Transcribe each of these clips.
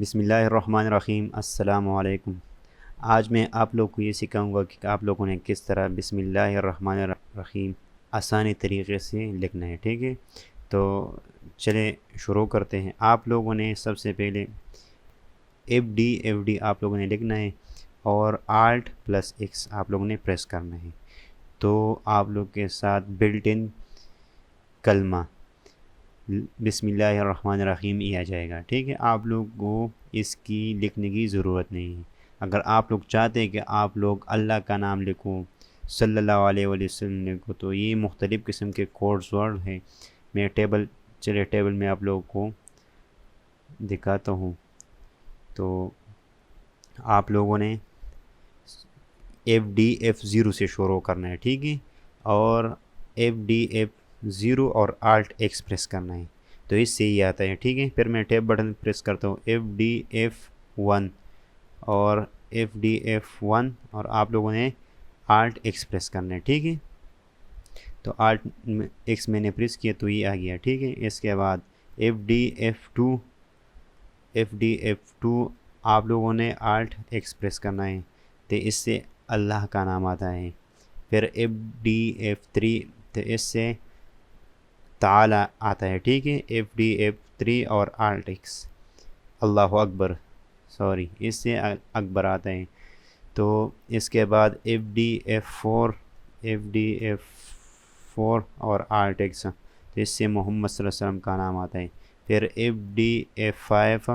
बिस्मिल्लाहिर्रहमानिर्रहीम। अस्सलाम वालेकुम। आज मैं आप लोग को ये सिखाऊंगा कि आप लोगों ने किस तरह बिस्मिल्लाहिर्रहमानिर्रहीम आसानी तरीके से लिखना है। ठीक है, तो चलें शुरू करते हैं। आप लोगों ने सबसे पहले FD आप लोगों ने लिखना है और ALT+X आप लोगों ने प्रेस करना है। तो आप लोग के साथ बिल्ट इन कलमा बिस्मिल्लाहिर्रहमानिर्रहीम ही आ जाएगा। ठीक है, आप लोग को इसकी लिखने की ज़रूरत नहीं है। अगर आप लोग चाहते हैं कि आप लोग अल्लाह का नाम लिखो, सल्लल्लाहु अलैहि वसल्लम लिखो, तो ये मुख्तलिफ़ किस्म के कोड्स वर्ड हैं। मैं टेबल में आप लोगों को दिखाता हूँ। तो आप लोगों ने FDF0 से शुरू करना है। ठीक है, और FDF0 और ALT+X प्रेस करना है, तो इससे ही आता है। ठीक है, फिर मैं टैब बटन प्रेस करता हूँ FDF1 और FDF1 और आप लोगों ने ALT+X प्रेस करना है। ठीक है, तो ALT+X मैंने प्रेस किया तो ये आ गया। ठीक है, इसके बाद FDF2 आप लोगों ने ALT+X प्रेस करना है, तो इससे अल्लाह का नाम आता है। फिर FDF3 तो इससे ताला आता है। ठीक है, FDF3 और ALT+X अल्लाह अकबर, इससे अकबर आता है। तो इसके बाद FDF4 और ALT+X, तो इससे मोहम्मद सल्लल्लाहु अलैहि वसल्लम का नाम आता है। फिर FDF5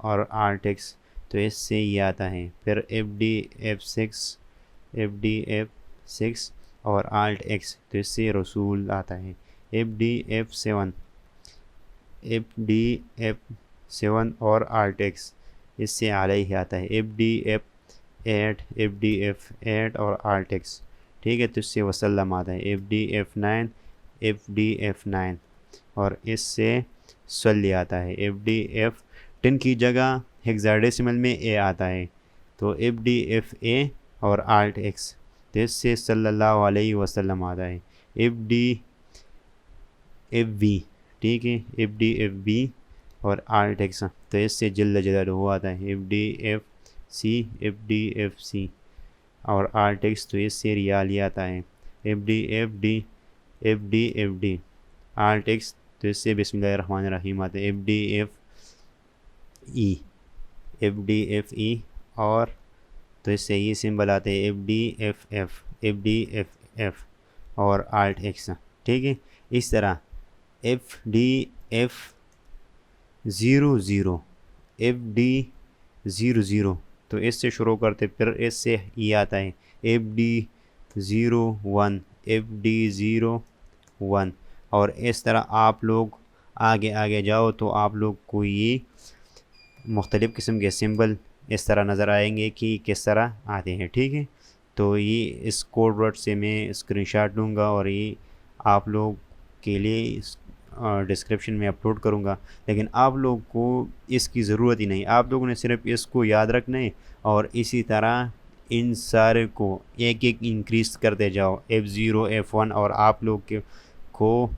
और ALT+X, तो इससे ये आता है। फिर FDF6 और ALT+X, तो इससे रसूल आता है। FDF7 और ALT+X, इससे अलैहि आता है। FDF8 और ALT+X, ठीक है, तो इससे वसल्लम आता है। FDF9 और इससे सल्ली आता है। FDF10 की जगह हेक्साडेसिमल में A आता है, तो FDFA और ALT+X, तो इससे सल्लल्लाहु अलैहि वसल्लम आता है। FDFV, ठीक है, FDFB और ALT+X, तो इससे जल्ल जलालुहु आता है। FDFC और ALT+X, तो इससे रियाली आता है। FDFD ALT+X, तो इससे बिस्मिल्लाहिर्रहमानिर्रहीम आता है। FDFE और तो इससे ये सिंबल आते हैं। FDFF और ALT+X, ठीक है। इस तरह FDF00 तो इससे शुरू करते, फिर इससे ये आता है FD01 और इस तरह आप लोग आगे जाओ तो आप लोग को ये मुख्तलिफ़ किस्म के सिंबल इस तरह नज़र आएंगे कि किस तरह आते हैं। ठीक है, तो ये इस कोड वर्ड से मैं स्क्रीनशॉट लूँगा और ये आप लोग के लिए डिस्क्रिप्शन में अपलोड करूँगा। लेकिन आप लोग को इसकी ज़रूरत ही नहीं, आप लोगों ने सिर्फ इसको याद रखना है और इसी तरह इन सारे को एक इंक्रीज़ करते जाओ, F0 F1, और आप लोग को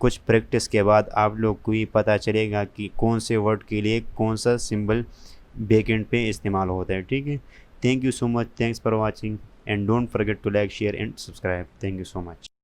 कुछ प्रैक्टिस के बाद आप लोग को ये पता चलेगा कि कौन से वर्ड के लिए कौन सा सिंबल बैकएंड पे इस्तेमाल होता है। ठीक है, thank you so much, thanks for watching and don't forget to like, share and subscribe. Thank you so much.